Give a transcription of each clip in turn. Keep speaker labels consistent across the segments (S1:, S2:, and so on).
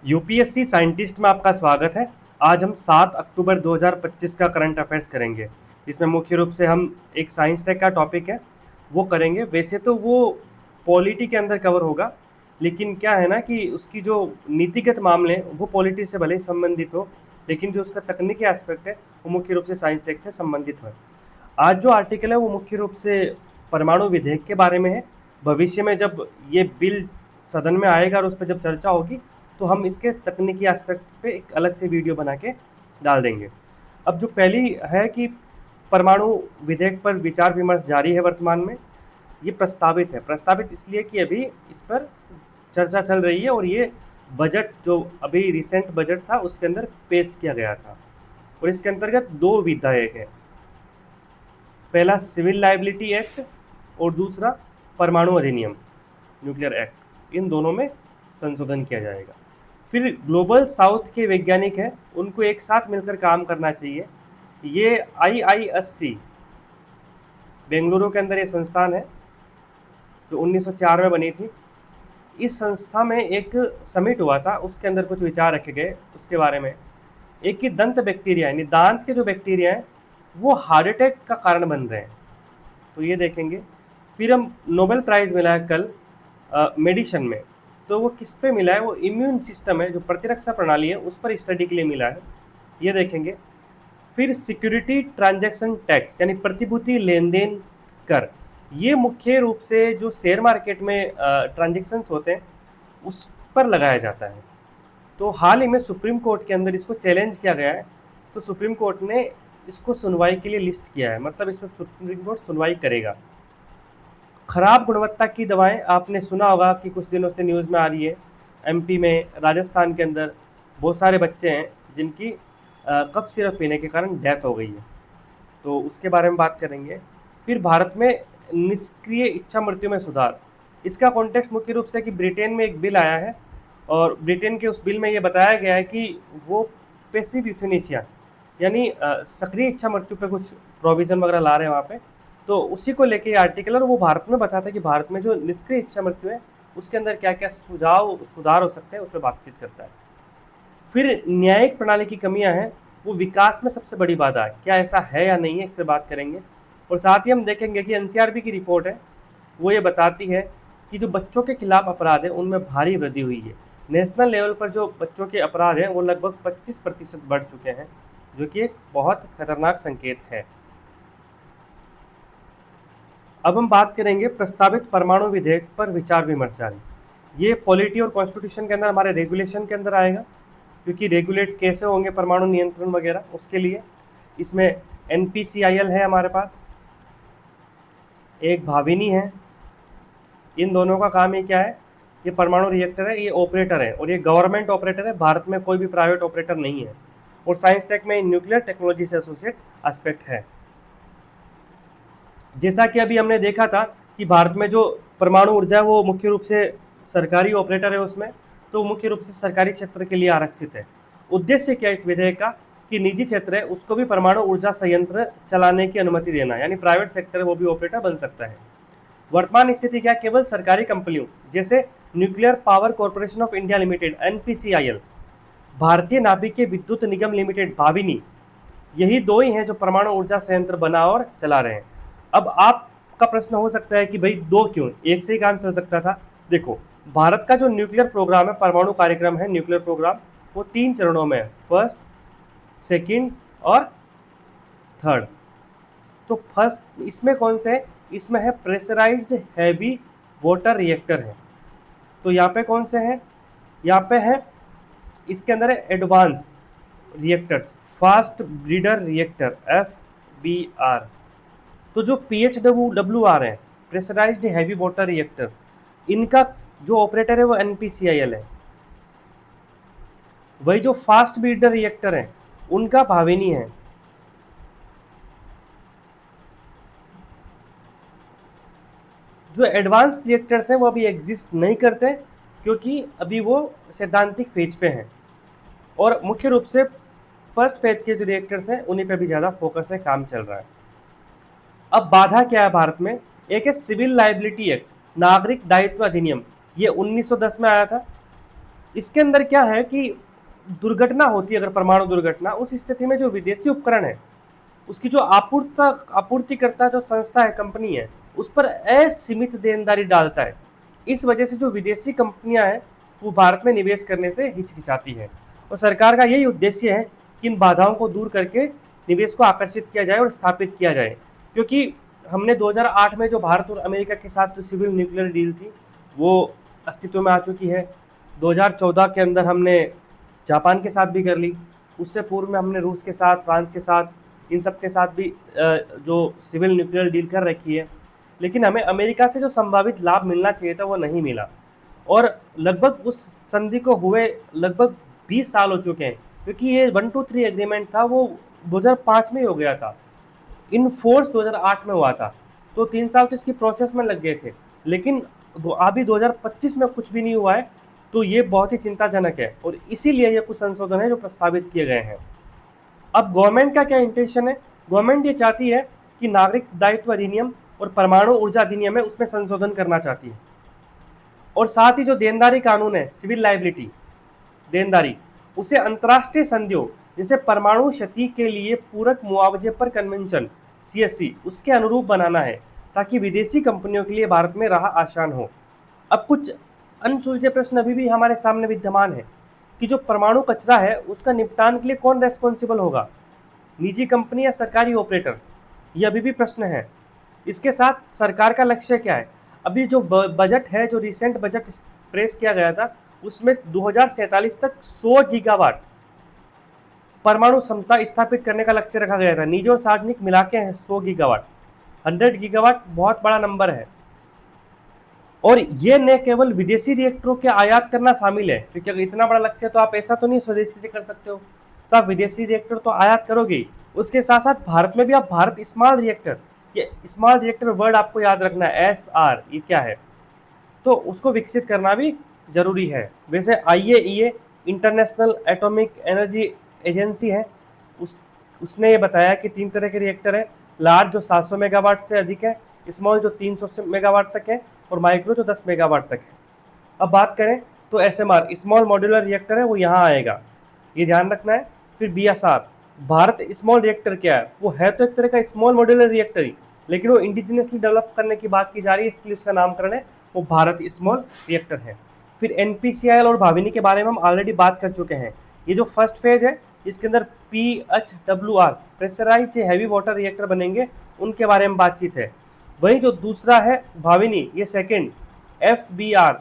S1: UPSC scientist में आपका स्वागत है। आज हम 7 अक्टूबर 2025 का करंट अफेयर्स करेंगे। इसमें मुख्य रूप से हम एक साइंस टेक का टॉपिक है वो करेंगे। वैसे तो वो पॉलिटी के अंदर कवर होगा, लेकिन क्या है ना कि उसकी जो नीतिगत मामले हैं वो पॉलिटी से भले ही संबंधित हो, लेकिन जो उसका तकनीकी एस्पेक्ट है वो मुख्य रूप से साइंस टेक से संबंधित है। आज जो आर्टिकल है वो मुख्य रूप से परमाणु विधेयक के बारे में है। भविष्य में जब ये बिल सदन में आएगा और उस पर जब चर्चा होगी तो हम इसके तकनीकी एस्पेक्ट पे एक अलग से वीडियो बना के डाल देंगे। अब जो पहली है कि परमाणु विधेयक पर विचार विमर्श जारी है वर्तमान में। ये प्रस्तावित है, प्रस्तावित इसलिए कि अभी इस पर चर्चा चल रही है और ये बजट जो अभी रिसेंट बजट था उसके अंदर पेश किया गया था। और इसके अंतर्गत दो विधेयक है, पहला सिविल लाइबिलिटी एक्ट और दूसरा परमाणु अधिनियम न्यूक्लियर एक्ट। इन दोनों में संशोधन किया जाएगा। फिर ग्लोबल साउथ के वैज्ञानिक हैं, उनको एक साथ मिलकर काम करना चाहिए। ये IISc बेंगलुरु के अंदर ये संस्थान है जो 1904 में बनी थी। इस संस्था में एक समिट हुआ था, उसके अंदर कुछ विचार रखे गए उसके बारे में। एक कि दंत बैक्टीरिया यानी दांत के जो बैक्टीरिया हैं वो हार्ट अटैक का कारण बन रहे हैं, तो ये देखेंगे। फिर हम नोबेल प्राइज़ मिला है कल मेडिसिन में, तो वो किस पे मिला है? वो इम्यून सिस्टम है, जो प्रतिरक्षा प्रणाली है उस पर स्टडी के लिए मिला है, ये देखेंगे। फिर सिक्योरिटी ट्रांजैक्शन टैक्स यानी प्रतिभूति लेन देन कर, ये मुख्य रूप से जो शेयर मार्केट में ट्रांजेक्शन्स होते हैं उस पर लगाया जाता है। तो हाल ही में सुप्रीम कोर्ट के अंदर इसको चैलेंज किया गया है, तो सुप्रीम कोर्ट ने इसको सुनवाई के लिए लिस्ट किया है, मतलब इसमें सुप्रीम कोर्ट सुनवाई करेगा। खराब गुणवत्ता की दवाएं, आपने सुना होगा कि कुछ दिनों से न्यूज़ में आ रही है, एमपी में, राजस्थान के अंदर बहुत सारे बच्चे हैं जिनकी कफ सिरप पीने के कारण डेथ हो गई है, तो उसके बारे में बात करेंगे। फिर भारत में निष्क्रिय इच्छा मृत्यु में सुधार, इसका कॉन्टेक्स्ट मुख्य रूप से कि ब्रिटेन में एक बिल आया है और ब्रिटेन के उस बिल में ये बताया गया है कि वो पैसिव यूथेनेशिया यानी सक्रिय इच्छा मृत्यु पे कुछ प्रोविज़न वगैरह ला रहे हैं वहाँ पे, तो उसी को लेके ये आर्टिकल। और वो भारत में बताता है कि भारत में जो निष्क्रिय इच्छा मृत्यु है उसके अंदर क्या क्या सुधार हो सकते हैं, उस पर बातचीत करता है। फिर न्यायिक प्रणाली की कमियां हैं, वो विकास में सबसे बड़ी बाधा है, क्या ऐसा है या नहीं है, इस पर बात करेंगे। और साथ ही हम देखेंगे कि NCRB की रिपोर्ट है, वो ये बताती है कि जो बच्चों के खिलाफ अपराध है उनमें भारी वृद्धि हुई है। नेशनल लेवल पर जो बच्चों के अपराध हैं वो लगभग 25% बढ़ चुके हैं, जो कि एक बहुत खतरनाक संकेत है। अब हम बात करेंगे प्रस्तावित परमाणु विधेयक पर विचार विमर्श जारी। ये पॉलिटी और कॉन्स्टिट्यूशन के अंदर, हमारे रेगुलेशन के अंदर आएगा, क्योंकि रेगुलेट कैसे होंगे परमाणु नियंत्रण वगैरह, उसके लिए इसमें NPCIL है हमारे पास, एक भाविनी है। इन दोनों का काम ये क्या है? ये परमाणु रिएक्टर है, ये ऑपरेटर है और ये गवर्नमेंट ऑपरेटर है, भारत में कोई भी प्राइवेट ऑपरेटर नहीं है। और साइंस टेक में न्यूक्लियर टेक्नोलॉजी से एसोसिएट एस्पेक्ट है। जैसा कि अभी हमने देखा था कि भारत में जो परमाणु ऊर्जा है वो मुख्य रूप से सरकारी ऑपरेटर है उसमें, तो मुख्य रूप से सरकारी क्षेत्र के लिए आरक्षित है। उद्देश्य क्या है इस विधेयक का? कि निजी क्षेत्र है उसको भी परमाणु ऊर्जा संयंत्र चलाने की अनुमति देना, यानी प्राइवेट सेक्टर है वो भी ऑपरेटर बन सकता है। वर्तमान स्थिति क्या? केवल सरकारी कंपनियों जैसे nuclear power corporation of India limited NPCIL, भारतीय नाभिकीय विद्युत निगम लिमिटेड भाविनी, यही दो ही हैं जो परमाणु ऊर्जा संयंत्र बना और चला रहे हैं। अब आपका प्रश्न हो सकता है कि भाई दो क्यों, एक से ही काम चल सकता था। देखो, भारत का जो न्यूक्लियर प्रोग्राम है, परमाणु कार्यक्रम है, न्यूक्लियर प्रोग्राम, वो 3 चरणों में है, फर्स्ट, सेकंड और थर्ड। तो फर्स्ट इसमें कौन से है? इसमें है प्रेशराइज्ड हैवी वाटर रिएक्टर है। तो यहाँ पे कौन से हैं? यहाँ पे है, इसके अंदर है advance reactors, fast breeder reactor FBR। तो जो PHWR है, प्रेशराइज्ड हैवी वाटर रिएक्टर, इनका जो ऑपरेटर है वो NPCIL है। वही जो फास्ट ब्रीडर रिएक्टर है उनका भाविनी है। जो एडवांस रिएक्टर्स हैं वो अभी एग्जिस्ट नहीं करते, क्योंकि अभी वो सैद्धांतिक फेज पे हैं और मुख्य रूप से फर्स्ट फेज के जो रिएक्टर्स हैं उन्हीं पे भी ज़्यादा फोकस है, काम चल रहा है। अब बाधा क्या है भारत में? एक है सिविल लाइबिलिटी एक्ट, नागरिक दायित्व अधिनियम, ये 1910 में आया था। इसके अंदर क्या है कि दुर्घटना होती है, अगर परमाणु दुर्घटना, उस स्थिति में जो विदेशी उपकरण है उसकी जो आपूर्तिकर्ता जो संस्था है, कंपनी है, उस पर असीमित देनदारी डालता है। इस वजह से जो विदेशी कंपनियां हैं वो भारत में निवेश करने से हिचकिचाती है, और सरकार का यही उद्देश्य है कि इन बाधाओं को दूर करके निवेश को आकर्षित किया जाए और स्थापित किया जाए। क्योंकि हमने 2008 में जो भारत और अमेरिका के साथ जो सिविल न्यूक्लियर डील थी वो अस्तित्व में आ चुकी है। 2014 के अंदर हमने जापान के साथ भी कर ली। उससे पूर्व में हमने रूस के साथ, फ्रांस के साथ, इन सब के साथ भी जो सिविल न्यूक्लियर डील कर रखी है। लेकिन हमें अमेरिका से जो संभावित लाभ मिलना चाहिए था वो नहीं मिला, और लगभग उस संधि को हुए लगभग 20 साल हो चुके हैं, क्योंकि ये 123 एग्रीमेंट था वो 2005 में ही हो गया था, इन फोर्स 2008 में हुआ था, तो 3 साल तो इसकी प्रोसेस में लग गए थे। लेकिन अभी 2025 में कुछ भी नहीं हुआ है, तो ये बहुत ही चिंताजनक है, और इसीलिए ये कुछ संशोधन है जो प्रस्तावित किए गए हैं। अब गवर्नमेंट का क्या इंटेंशन है? गवर्नमेंट ये चाहती है कि नागरिक दायित्व अधिनियम और परमाणु ऊर्जा अधिनियम है उसमें संशोधन करना चाहती है, और साथ ही जो देनदारी कानून है, सिविल लाइबिलिटी देनदारी, उसे अंतर्राष्ट्रीय संधियों जैसे परमाणु क्षति के लिए पूरक मुआवजे पर कन्वेंशन सीएससी उसके अनुरूप बनाना है, ताकि विदेशी कंपनियों के लिए भारत में राह आसान हो। अब कुछ अनसुलझे प्रश्न अभी भी हमारे सामने विद्यमान है कि जो परमाणु कचरा है उसका निपटान के लिए कौन रेस्पॉन्सिबल होगा, निजी कंपनी या सरकारी ऑपरेटर? ये अभी भी प्रश्न है। इसके साथ सरकार का लक्ष्य क्या है? अभी जो बजट है, जो रिसेंट बजट प्रेस किया गया था, उसमें 2047 तक 100 गीगावाट परमाणु क्षमता स्थापित करने का लक्ष्य रखा गया था। निजी और सार्वजनिक मिला के 100 गीगावाट, 100 गीगावाट बहुत बड़ा नंबर है। और ये न केवल विदेशी रिएक्टरों के आयात करना शामिल है, क्योंकि अगर इतना बड़ा लक्ष्य है तो आप ऐसा तो नहीं स्वदेशी से कर सकते हो, तो आप विदेशी रिएक्टर तो आयात करोगे ही। उसके साथ साथ भारत में भी आप भारत स्मॉल रिएक्टर, ये स्मॉल रिएक्टर वर्ड आपको याद रखना है, SR ये क्या है, तो उसको विकसित करना भी जरूरी है। वैसे IAEA international atomic energy agency है, उसने ये बताया कि 3 तरह के रिएक्टर है, लार्ज जो 700 मेगावाट से अधिक है, स्मॉल जो 300 मेगावाट तक है, और माइक्रो जो 10 मेगावाट तक है। अब बात करें तो SMR स्मॉल मॉड्यूलर रिएक्टर है, वो यहाँ आएगा, ये ध्यान रखना है। फिर BSR भारत स्मॉल रिएक्टर क्या है? वो है तो एक तरह का स्मॉल मॉड्यूलर रिएक्टर ही, लेकिन वो इंडिजिनियसली डेवलप करने की बात की जा रही है, इसलिए उसका नामकरण है वो भारत स्मॉल रिएक्टर है। फिर NPCIL और भाविनी के बारे में हम ऑलरेडी बात कर चुके हैं। ये जो फर्स्ट फेज है इसके अंदर PHWR pressurised heavy water reactor बनेंगे, उनके बारे में बातचीत है। वही जो दूसरा है भाविनी, ये second FBR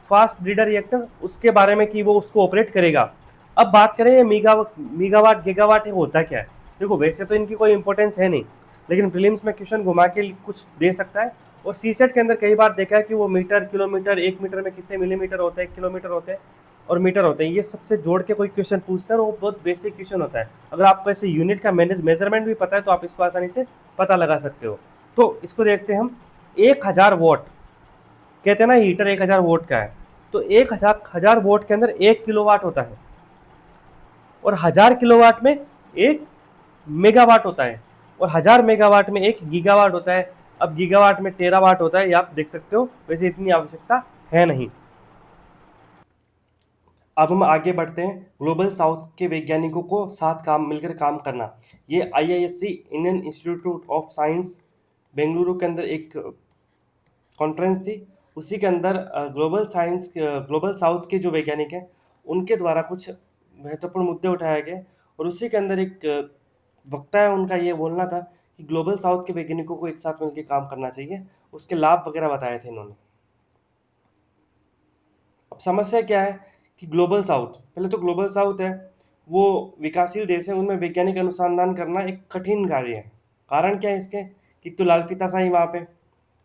S1: fast breeder reactor, उसके बारे में कि वो उसको ऑपरेट करेगा। अब बात करें ये मेगावाट गीगावाट होता क्या है? देखो वैसे तो इनकी कोई इंपॉर्टेंस है नहीं, लेकिन प्रीलिम्स में क्वेश्चन घुमा के कुछ दे सकता है। और सीसेट के अंदर कई बार देखा है कि वो मीटर, किलोमीटर, 1 मीटर में कितने मिलीमीटर होते हैं, किलोमीटर होते हैं और मीटर होते हैं, ये सबसे जोड़ के कोई क्वेश्चन पूछता है, और वो बहुत बेसिक क्वेश्चन होता है। अगर आपको ऐसे यूनिट का मेजरमेंट भी पता है तो आप इसको आसानी से पता लगा सकते हो। तो इसको देखते हैं हम। 1000 वॉट, कहते हैं ना हीटर 1000 वॉट का है, तो 1000 वॉट के अंदर 1 किलोवाट होता है, और 1000 किलोवाट में 1 मेगावाट होता है, और 1000 मेगावाट में 1 गीगावाट होता है। अब गीगावाट में टेरावाट होता है, ये आप देख सकते हो, वैसे इतनी आवश्यकता है नहीं। अब हम आगे बढ़ते हैं। ग्लोबल साउथ के वैज्ञानिकों को साथ मिलकर काम करना, ये IISc Indian institute of science Bengaluru के अंदर एक कॉन्फ्रेंस थी, उसी के अंदर ग्लोबल साउथ के जो वैज्ञानिक हैं उनके द्वारा कुछ महत्वपूर्ण मुद्दे उठाए गए, और उसी के अंदर एक वक्ता है, उनका ये बोलना था कि ग्लोबल साउथ के वैज्ञानिकों को एक साथ मिलकर काम करना चाहिए, उसके लाभ वगैरह बताए थे इन्होंने। अब समस्या क्या है कि ग्लोबल साउथ, पहले तो ग्लोबल साउथ है वो विकासशील देश है, उनमें वैज्ञानिक अनुसंधान करना एक कठिन कार्य है। कारण क्या है इसके कि तो लालफीताशाही वहाँ पे,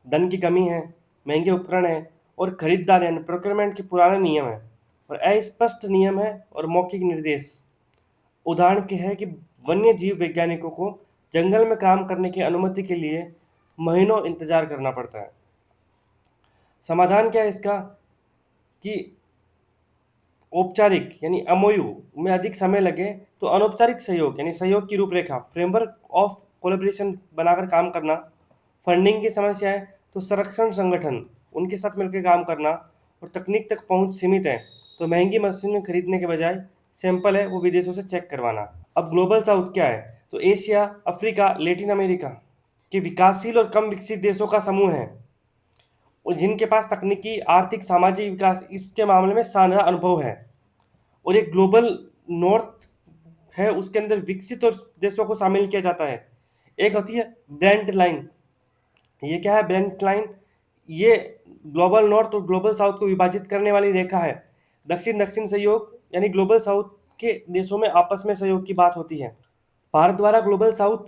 S1: धन की कमी है, महंगे उपकरण है, और खरीदार यानी प्रोक्योरमेंट के पुराने नियम है, और अस्पष्ट नियम है और मौखिक निर्देश। उदाहरण के है कि वन्य जीव वैज्ञानिकों को जंगल में काम करने की अनुमति के लिए महीनों इंतजार करना पड़ता है। समाधान क्या है इसका कि औपचारिक यानी MOU में अधिक समय लगे तो अनौपचारिक सहयोग यानी सहयोग की रूपरेखा, फ्रेमवर्क ऑफ कोलैबोरेशन बनाकर काम करना। फंडिंग की समस्या है तो संरक्षण संगठन उनके साथ मिलकर काम करना, और तकनीक तक पहुंच सीमित है तो महंगी मशीनें खरीदने के बजाय सैंपल है वो विदेशों से चेक करवाना। अब ग्लोबल साउथ क्या है? तो एशिया, अफ्रीका, लैटिन अमेरिका के विकासशील और कम विकसित देशों का समूह है, और जिनके पास तकनीकी, आर्थिक, सामाजिक विकास इसके मामले में साझा अनुभव है। और एक ग्लोबल नॉर्थ है, उसके अंदर विकसित और देशों को शामिल किया जाता है। एक होती है ब्रेंट लाइन। ये क्या है ब्रेंट लाइन? ये ग्लोबल नॉर्थ और ग्लोबल साउथ को विभाजित करने वाली रेखा है। दक्षिण दक्षिण सहयोग यानी ग्लोबल साउथ के देशों में आपस में सहयोग की बात होती है। भारत द्वारा ग्लोबल साउथ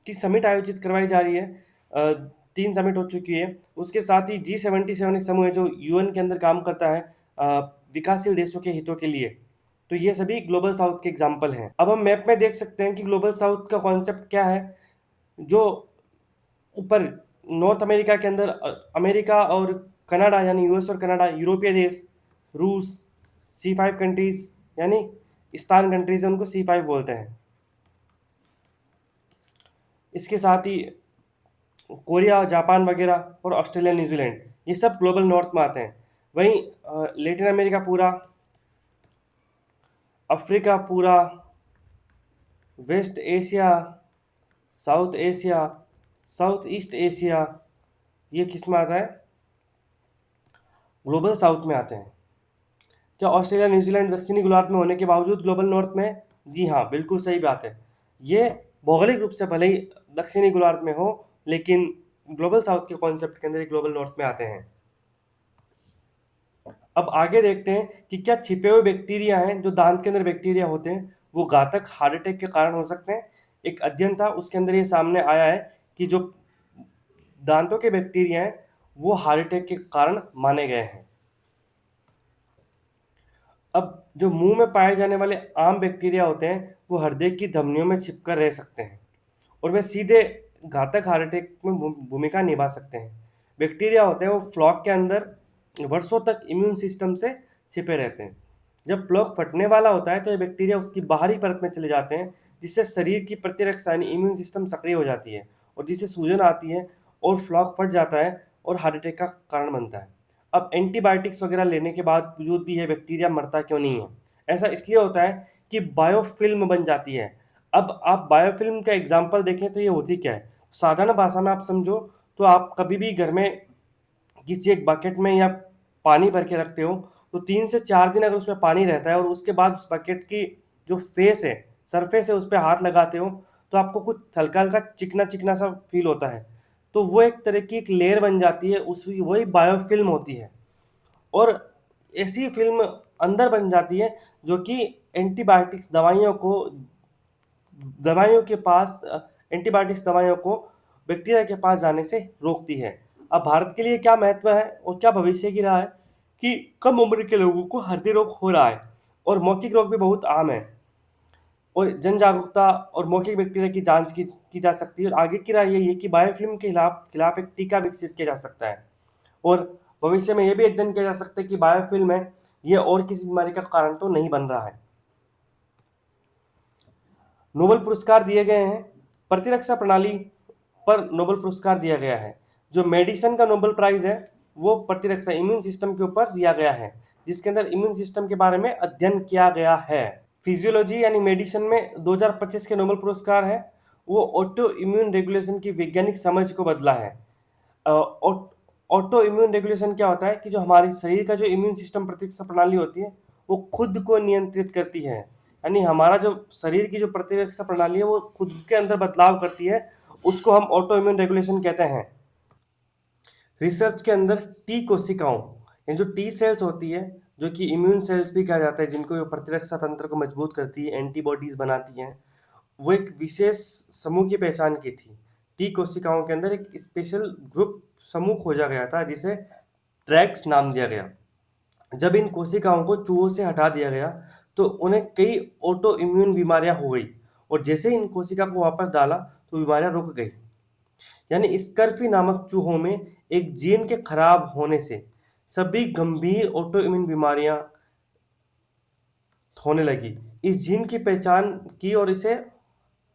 S1: की समिट आयोजित करवाई जा रही है। 3 समिट हो चुकी है। उसके साथ ही G77 एक समूह है जो यूएन के अंदर काम करता है विकासशील देशों के हितों के लिए। तो ये सभी ग्लोबल साउथ के एग्जाम्पल हैं। अब हम मैप में देख सकते हैं कि ग्लोबल साउथ का कॉन्सेप्ट क्या है। जो ऊपर नॉर्थ अमेरिका के अंदर अमेरिका और कनाडा यानी यूएस और कनाडा, यूरोपीय देश, रूस, C5 कंट्रीज यानी ईस्टर्न कंट्रीज उनको C5 बोलते हैं। इसके साथ ही कोरिया, जापान वगैरह और ऑस्ट्रेलिया, न्यूजीलैंड ये सब ग्लोबल नॉर्थ में आते हैं। वहीं लैटिन अमेरिका पूरा, अफ्रीका पूरा, West Asia, South Asia, South East Asia, ये किस में आता है? ग्लोबल साउथ में आते हैं। क्या ऑस्ट्रेलिया, न्यूजीलैंड दक्षिणी गोलार्ध में होने के बावजूद ग्लोबल नॉर्थ में है? जी हाँ, बिल्कुल सही बात है। ये भौगोलिक रूप से भले ही दक्षिणी गोलार्ध में हो, लेकिन ग्लोबल साउथ के कॉन्सेप्ट के अंदर ग्लोबल नॉर्थ में आते हैं। अब आगे देखते हैं कि क्या छिपे हुए बैक्टीरिया हैं, जो दांत के अंदर बैक्टीरिया होते हैं, वो घातक हार्ट अटैक के कारण हो सकते हैं। एक अध्ययन था, उसके अंदर ये सामने आया है कि जो दांतों के बैक्टीरिया हैं वो हार्ट अटैक के कारण माने गए हैं। अब जो मुंह में पाए जाने वाले आम बैक्टीरिया होते हैं वो हृदय की धमनियों में छिपकर रह सकते हैं, और वे सीधे घातक हार्ट अटैक में भूमिका निभा सकते हैं। बैक्टीरिया होते हैं वो फ्लॉक के अंदर वर्षों तक इम्यून सिस्टम से छिपे रहते हैं। जब फ्लॉक फटने वाला होता है तो ये बैक्टीरिया उसकी बाहरी परत में चले जाते हैं, जिससे शरीर की प्रतिरक्षा यानी इम्यून सिस्टम सक्रिय हो जाती है, और जिससे सूजन आती है और फ्लॉक फट जाता है और हार्ट अटैक का कारण बनता है। अब एंटीबायोटिक्स वगैरह लेने के बावजूद भी ये बैक्टीरिया मरता क्यों नहीं है? ऐसा इसलिए होता है कि बायोफिल्म बन जाती है। अब आप बायोफिल्म का एग्जाम्पल देखें तो ये होती क्या है? साधारण भाषा में आप समझो तो आप कभी भी घर में किसी एक बकेट में या पानी भर के रखते हो, तो 3 से 4 दिन अगर उसमें पानी रहता है और उसके बाद उस बकेट की जो फेस है, सरफेस है, उस पर हाथ लगाते हो, तो आपको कुछ हल्का हल्का चिकना चिकना सा फील होता है। तो वो एक तरह की एक लेयर बन जाती है, उस वही बायोफिल्म होती है। और ऐसी फिल्म अंदर बन जाती है जो कि एंटीबायोटिक्स दवाइयों के पास एंटीबायोटिक्स दवाइयों को बैक्टीरिया के पास जाने से रोकती है। अब भारत के लिए क्या महत्व है और क्या भविष्य की राह है कि कम उम्र के लोगों को हृदय रोग हो रहा है और मौखिक रोग भी बहुत आम है, और जन जागरूकता और मौखिक बैक्टीरिया की जांच की जा सकती है। और आगे की राह यही है कि बायोफिल्म के खिलाफ खिलाफ एक टीका विकसित किया जा सकता है, और भविष्य में यह भी अध्ययन किया जा सकता है कि बायोफिल्म है ये और किसी बीमारी का कारण तो नहीं बन रहा है। नोबेल पुरस्कार दिए गए हैं। प्रतिरक्षा प्रणाली पर नोबेल पुरस्कार दिया गया है। जो मेडिसिन का नोबेल प्राइज है वो प्रतिरक्षा इम्यून सिस्टम के ऊपर दिया गया है, जिसके अंदर इम्यून सिस्टम के बारे में अध्ययन किया गया है। फिजियोलॉजी यानी मेडिसिन में 2025 के नोबेल पुरस्कार है, वो ऑटो इम्यून रेगुलेशन की वैज्ञानिक समझ को बदला है। ऑटो इम्यून रेगुलेशन क्या होता है कि जो हमारे शरीर का जो इम्यून सिस्टम प्रतिरक्षा प्रणाली होती है वो खुद को नियंत्रित करती है, यानी हमारा जो शरीर की जो प्रतिरक्षा प्रणाली है वो खुद के अंदर बदलाव करती है, उसको हम ऑटो इम्यून रेगुलेशन कहते हैं। रिसर्च के अंदर टी कोशिकाओं यानी जो टी सेल्स होती है, जो कि इम्यून सेल्स भी कहा जाता है, जिनको प्रतिरक्षा तंत्र को मजबूत करती है, एंटीबॉडीज बनाती हैं, वो एक विशेष समूह की पहचान की थी। टी कोशिकाओं के अंदर एक स्पेशल ग्रुप समूह खोजा गया था जिसे ट्रैक्स नाम दिया गया। जब इन कोशिकाओं को चूहों से हटा दिया गया तो उन्हें कई ऑटो इम्यून बीमारियां हो गई, और जैसे इन कोशिका को वापस डाला तो बीमारियां रुक गई। यानी स्कर्फी नामक चूहों में एक जीन के खराब होने से सभी गंभीर ऑटो इम्यून बीमारियां होने लगी। इस जीन की पहचान की और इसे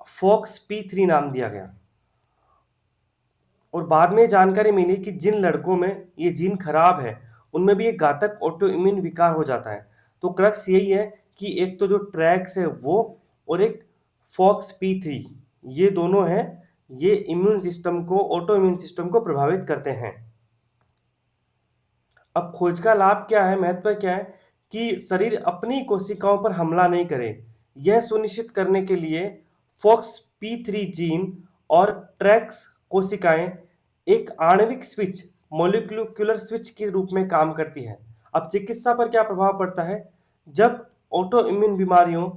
S1: FOXP3 नाम दिया गया, और बाद में जानकारी मिली कि जिन लड़कों में ये जीन खराब है उनमें भी एक घातक ऑटो इम्यून विकार हो जाता है। तो क्रक्स यही है कि एक तो जो ट्रैक्स है वो, और एक FOXP3, ये दोनों हैं, ये इम्यून सिस्टम को, ऑटो इम्यून सिस्टम को प्रभावित करते हैं। अब खोज का लाभ क्या है, महत्व क्या है, कि शरीर अपनी कोशिकाओं पर हमला नहीं करे। यह सुनिश्चित करने के लिए FOXP3 जीन और ट्रैक्स कोशिकाएं एक आणविक स्विच, मोलिक्यूलर स्विच के रूप में काम करती है। अब चिकित्सा पर क्या प्रभाव पड़ता है, जब ऑटो इम्यून बीमारियों,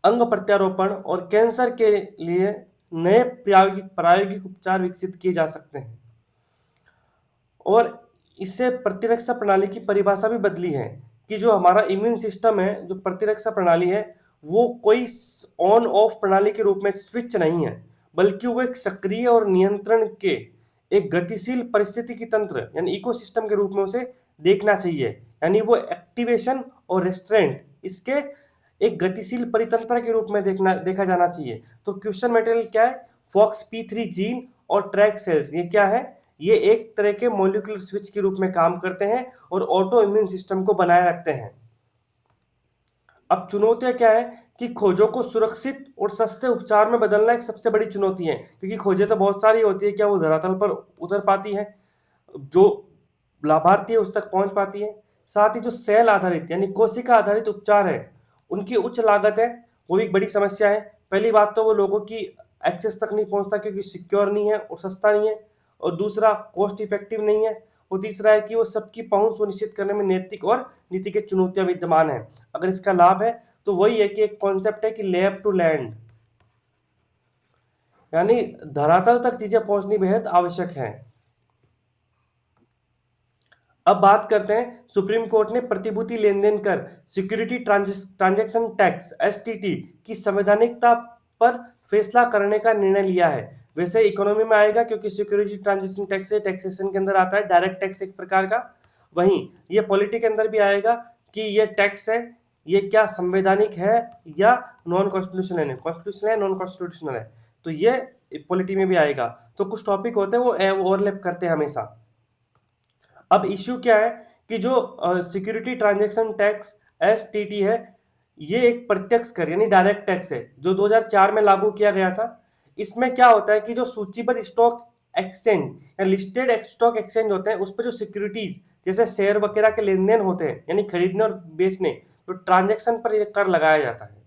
S1: अंग प्रत्यारोपण और कैंसर के लिए नए प्रायोगिक उपचार विकसित किए जा सकते हैं। और इससे प्रतिरक्षा प्रणाली की परिभाषा भी बदली है, कि जो हमारा इम्यून सिस्टम है, जो प्रतिरक्षा प्रणाली है, वो कोई ऑन ऑफ प्रणाली के रूप में स्विच नहीं है, बल्कि वो एक सक्रिय और नियंत्रण के एक गतिशील परिस्थितिकी तंत्र यानी इकोसिस्टम के रूप में उसे देखना चाहिए। यानी वो एक्टिवेशन और रेस्ट्रेंट, इसके एक गतिशील परितंत्र के रूप में देखा जाना चाहिए। तो क्वेश्चन मटेरियल क्या है, FOXP3 जीन और ट्रैक सेल्स, ये क्या है, ये एक तरह के मॉलिक्यूलर स्विच के रूप में काम करते हैं और ऑटो इम्यून सिस्टम को बनाए रखते हैं। अब चुनौतियां क्या है, कि खोजों को सुरक्षित और सस्ते उपचार में बदलना एक सबसे बड़ी चुनौती है, क्योंकि खोजें तो बहुत सारी होती है, क्या वो धरातल पर उतर पाती है, जो लाभार्थी है उस तक पहुंच पाती है। साथ ही जो सेल आधारित यानी कोशिका आधारित उपचार है, उनकी उच्च लागत है, वो एक बड़ी समस्या है। पहली बात तो वो लोगों की एक्सेस तक नहीं पहुंचता, क्योंकि सिक्योर नहीं है और सस्ता नहीं है, और दूसरा कॉस्ट इफेक्टिव नहीं है, और तीसरा है कि वो सबकी पहुंच सुनिश्चित करने में नैतिक और नीतिगत चुनौतियां विद्यमान है। अगर इसका लाभ है तो वही है कि एक कॉन्सेप्ट है कि लैब टू लैंड, यानी धरातल तक चीजें पहुंचनी बेहद आवश्यक है। अब बात करते हैं, सुप्रीम कोर्ट ने प्रतिभूति लेन देन कर सिक्योरिटी ट्रांजैक्शन टैक्स STT की संवैधानिकता पर फैसला करने का निर्णय लिया है। वैसे इकोनॉमी में आएगा, क्योंकि सिक्योरिटी ट्रांजैक्शन टैक्स टैक्सेशन के अंदर आता है, डायरेक्ट टैक्स एक प्रकार का। वहीं ये पॉलिटी के अंदर भी आएगा कि ये टैक्स है, ये क्या संवैधानिक है या नॉन कॉन्स्टिट्यूशनल है, कॉन्स्टिट्यूशनल है, नॉन कॉन्स्टिट्यूशनल है, तो ये पॉलिटी में भी आएगा। तो कुछ टॉपिक होते हैं वो ओवरलैप करते हैं हमेशा। अब इश्यू क्या है, कि जो सिक्योरिटी ट्रांजैक्शन टैक्स STT है, ये एक प्रत्यक्ष कर यानी डायरेक्ट टैक्स है, जो 2004 में लागू किया गया था। इसमें क्या होता है कि जो सूचीबद्ध स्टॉक एक्सचेंज या लिस्टेड स्टॉक एक्सचेंज होते हैं, उस पर जो सिक्योरिटीज जैसे शेयर वगैरह के लेन देन होते हैं, यानी खरीदने और बेचने, तो ट्रांजेक्शन पर यह कर लगाया जाता है।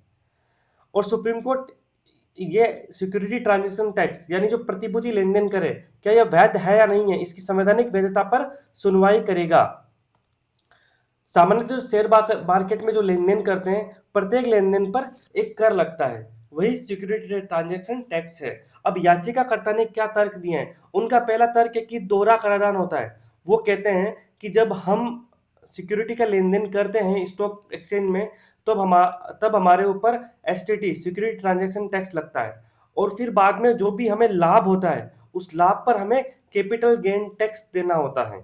S1: और सुप्रीम कोर्ट ये सिक्योरिटी ट्रांजैक्शन टैक्स यानी जो प्रतिभूति लेन देन करे, क्या यह वैध है या नहीं है, इसकी संवैधानिक वैधता पर सुनवाई करेगा। सामान्यतः जो शेयर मार्केट में जो लेन देन करते हैं, प्रत्येक लेन देन पर एक कर लगता है, वही सिक्योरिटी ट्रांजैक्शन टैक्स है। अब याचिकाकर्ता ने क्या तर्क दिए हैं, उनका पहला तर्क है कि दोहरा कराधान होता है। वो कहते हैं कि जब हम सिक्योरिटी का लेन देन करते हैं स्टॉक एक्सचेंज में, तब हमारे ऊपर STT सिक्योरिटी ट्रांजैक्शन टैक्स लगता है, और फिर बाद में जो भी हमें लाभ होता है, उस लाभ पर हमें कैपिटल गेन टैक्स देना होता है।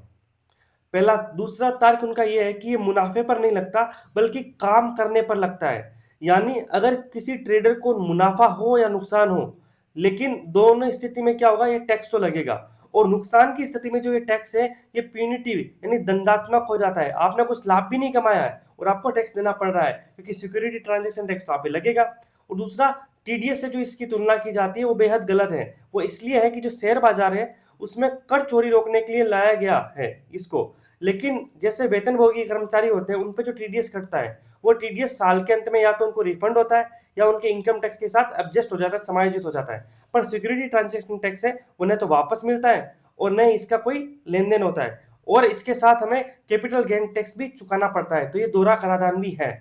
S1: पहला। दूसरा तर्क उनका यह है कि ये मुनाफे पर नहीं लगता, बल्कि काम करने पर लगता है। यानी अगर किसी ट्रेडर को मुनाफा हो या नुकसान हो, लेकिन दोनों स्थिति में क्या होगा, ये टैक्स तो लगेगा। और नुकसान की स्थिति में जो ये टैक्स है, ये प्यूनिटिव यानी दंडात्मक हो जाता है। आपने कुछ लाभ भी नहीं कमाया है और आपको टैक्स देना पड़ रहा है, क्योंकि सिक्योरिटी ट्रांजैक्शन टैक्स तो आप पे लगेगा। और दूसरा, TDS से जो इसकी तुलना की जाती है वो बेहद गलत है। वो इसलिए है कि जो शेयर बाजार है उसमें कर चोरी रोकने के लिए लाया गया है इसको, लेकिन जैसे वेतनभोगी कर्मचारी होते हैं, उन पे जो TDS कटता है, वो TDS साल के अंत में या तो उनको रिफंड होता है या उनके इनकम टैक्स के साथ एडजस्ट हो जाता है, समायोजित हो जाता है। पर सिक्योरिटी ट्रांजैक्शन टैक्स है, वो न तो वापस मिलता है और न ही इसका कोई लेन देन होता है, और इसके साथ हमें कैपिटल गेन टैक्स भी चुकाना पड़ता है। तो ये दोहरा कराधान भी है।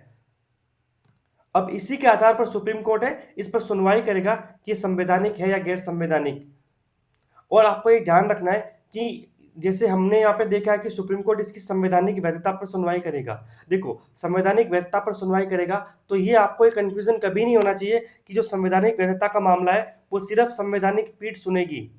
S1: अब इसी के आधार पर सुप्रीम कोर्ट है इस पर सुनवाई करेगा कि ये संवैधानिक है या गैर संवैधानिक। और आपको ये ध्यान रखना है कि जैसे हमने यहाँ पे देखा है कि सुप्रीम कोर्ट इसकी संवैधानिक वैधता पर सुनवाई करेगा। देखो, संवैधानिक वैधता पर सुनवाई करेगा तो ये आपको एक कंफ्यूजन कभी नहीं होना चाहिए कि जो संवैधानिक वैधता का मामला है वो सिर्फ संवैधानिक पीठ सुनेगी।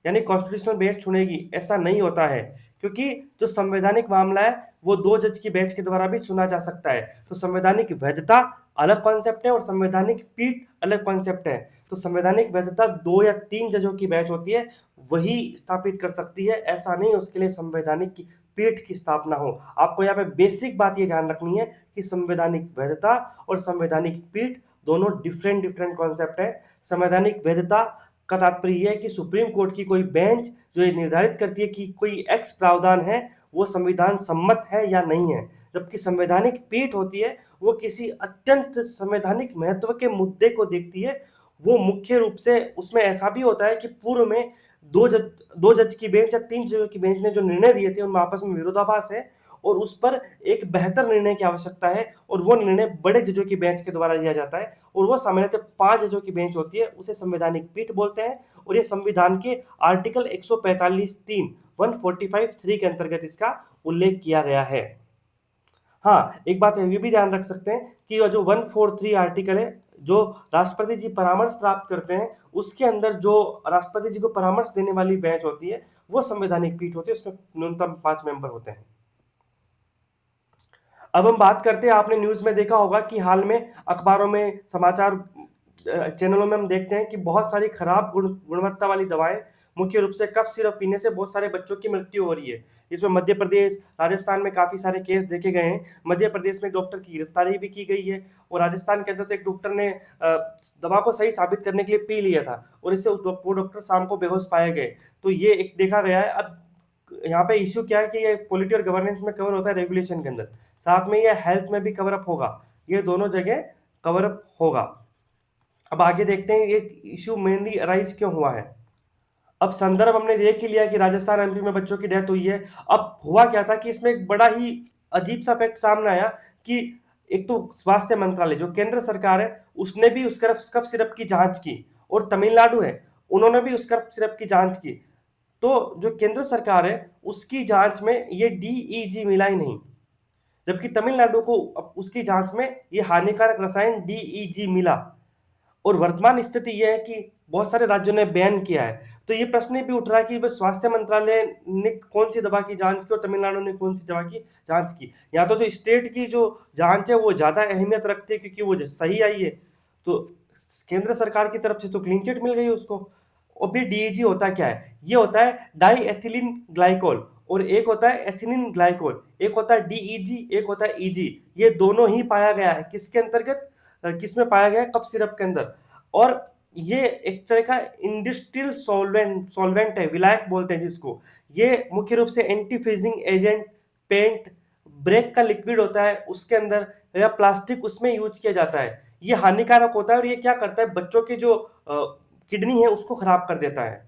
S1: यानी कॉन्स्टिट्यूशनल बेंच चुनेगी, ऐसा नहीं होता है, क्योंकि जो संवैधानिक मामला है वो 2 जज की बेंच के द्वारा भी सुना जा सकता है। तो संवैधानिक वैधता अलग कॉन्सेप्ट है और संवैधानिक पीठ अलग कॉन्सेप्ट है। तो संवैधानिक वैधता 2 या 3 जजों की बेंच होती है, वही स्थापित कर सकती है, ऐसा नहीं उसके लिए संवैधानिक की पीठ की स्थापना हो। आपको यहाँ पे बेसिक बात ये ध्यान रखनी है कि संवैधानिक वैधता और संवैधानिक पीठ दोनों डिफरेंट डिफरेंट कॉन्सेप्ट है। संवैधानिक वैधता का तात्पर्य यह है कि सुप्रीम कोर्ट की कोई बेंच जो ये निर्धारित करती है कि कोई एक्स प्रावधान है वो संविधान सम्मत है या नहीं है, जबकि संवैधानिक पीठ होती है वो किसी अत्यंत संवैधानिक महत्व के मुद्दे को देखती है। वो मुख्य रूप से उसमें ऐसा भी होता है कि पूर्व में दो जज की बेंच या 3 जजों की बेंच ने जो निर्णय दिए थे उनमें आपस में विरोधाभास है और उस पर एक बेहतर निर्णय की आवश्यकता है, और वो निर्णय बड़े जजों की बेंच के द्वारा दिया जाता है, और वो सामान्यतः 5 जजों की बेंच होती है, उसे संवैधानिक पीठ बोलते हैं। और ये संविधान के आर्टिकल 145(3) 145(3) के अंतर्गत इसका उल्लेख किया गया है। हाँ, एक बात ये भी ध्यान रख सकते हैं कि जो 143 आर्टिकल है, जो राष्ट्रपति जी परामर्श प्राप्त करते हैं, उसके अंदर जो राष्ट्रपति जी को परामर्श देने वाली बेंच होती है वो संवैधानिक पीठ होती है, उसमें न्यूनतम 5 मेंबर होते हैं। अब हम बात करते हैं, आपने न्यूज में देखा होगा कि हाल में अखबारों में, समाचार चैनलों में हम देखते हैं कि बहुत सारी खराब गुणवत्ता वाली दवाएं, मुख्य रूप से कफ सिरप पीने से बहुत सारे बच्चों की मृत्यु हो रही है। इसमें मध्य प्रदेश, राजस्थान में काफी सारे केस देखे गए हैं। मध्य प्रदेश में डॉक्टर की गिरफ्तारी भी की गई है, और राजस्थान के अंदर तो एक डॉक्टर ने दवा को सही साबित करने के लिए पी लिया था, और इससे वो डॉक्टर शाम को बेहोश पाए गए। तो ये एक देखा गया है। अब यहाँ पे इश्यू क्या है कि ये पॉलिटी और गवर्नेंस में कवर होता है रेगुलेशन के अंदर, साथ में ये हेल्थ में भी कवर अप होगा, ये दोनों जगह कवर अप होगा। अब आगे देखते हैं ये इशू मेनली अराइज क्यों हुआ है। अब संदर्भ हमने देख ही लिया कि राजस्थान एमपी में बच्चों की डेथ हुई है। अब हुआ क्या था कि इसमें एक बड़ा ही अजीब सा फैक्ट सामने आया कि एक तो स्वास्थ्य मंत्रालय जो केंद्र सरकार है उसने भी उस कफ सिरप की जांच की, और तमिलनाडु है उन्होंने भी उस कफ सिरप की जांच की। तो जो केंद्र सरकार है उसकी जांच में ये डीईजी मिला ही नहीं, जबकि तमिलनाडु को उसकी जांच में ये हानिकारक रसायन डीईजी मिला। और वर्तमान स्थिति यह है कि बहुत सारे राज्यों ने बैन किया है। तो ये प्रश्न भी उठ रहा है कि वह स्वास्थ्य मंत्रालय ने कौन सी दवा की जांच की और तमिलनाडु ने कौन सी दवा की जांच की। या तो जो स्टेट की जो जांच है वो ज्यादा अहमियत रखती है क्योंकि वो सही आई है, तो केंद्र सरकार की तरफ से तो क्लीन चिट मिल गई उसको। और फिर डीईजी होता क्या है, ये होता है डाई एथिलीन ग्लाइकोल, और एक होता है एथिलीन ग्लाइकोल, एक होता है डीईजी, एक होता है ईजी। ये दोनों ही पाया गया है किसके अंतर्गत, किसमें पाया गया है, कफ सिरप के अंदर। और ये एक तरह का इंडस्ट्रियल सॉल्वेंट है, विलायक बोलते हैं जिसको। ये मुख्य रूप से anti freezing agent, paint, brake का लिक्विड होता है उसके अंदर, या प्लास्टिक उसमें यूज किया जाता है। ये हानिकारक होता है और ये क्या करता है, बच्चों की जो किडनी है उसको खराब कर देता है।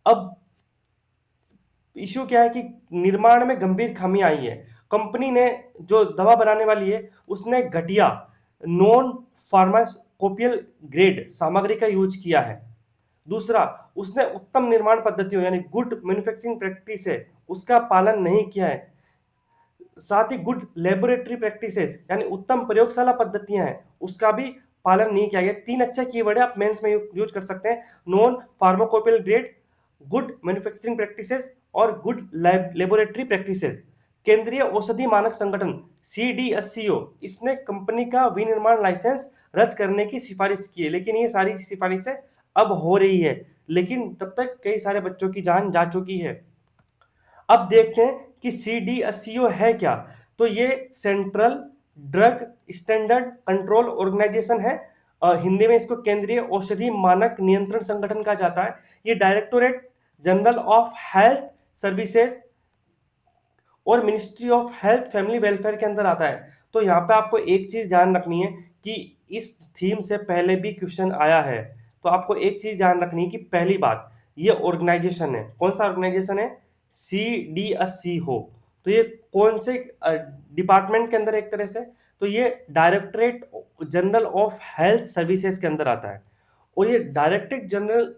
S1: अब इश्यू क्या है कि निर्माण में गंभीर खामी आई है। कंपनी ने जो दवा बनाने वाली है उसने घटिया नॉन फार्माकोपियल ग्रेड सामग्री का यूज किया है। दूसरा, उसने उत्तम निर्माण पद्धतियों यानी गुड मैन्युफैक्चरिंग प्रैक्टिस है उसका पालन नहीं किया है। साथ ही गुड लेबोरेटरी प्रैक्टिसेस यानी उत्तम प्रयोगशाला पद्धतियां हैं उसका भी पालन नहीं किया गया। 3 अच्छे कीवर्ड है, आप मेंस में यूज कर सकते हैं, non pharmacopoeial grade, good manufacturing practices और गुड लेबोरेटरी प्रैक्टिसेस। केंद्रीय औषधि मानक संगठन सीडीएससीओ इसने कंपनी का विनिर्माण लाइसेंस रद्द करने की सिफारिश की है, लेकिन ये सारी सिफारिशें अब हो रही है, लेकिन तब तक कई सारे बच्चों की जान जा चुकी है। अब देखते हैं कि सीडीएससीओ है क्या। तो ये central drug standard control organisation है। हिंदी में इसको केंद्रीय औषधि मानक नियंत्रण संगठन कहा जाता है। ये directorate general of health services और ministry of health family welfare के अंदर आता है। तो यहाँ पे आपको एक चीज ध्यान रखनी है कि इस थीम से पहले भी क्वेश्चन आया है। तो आपको एक चीज ध्यान रखनी है कि पहली बात, ये ऑर्गेनाइजेशन है, कौन सा ऑर्गेनाइजेशन है, सीडीएससी हो। तो ये कौन से डिपार्टमेंट के अंदर एक तरह से, तो ये directorate general of health services के अंदर आता है। और ये directorate general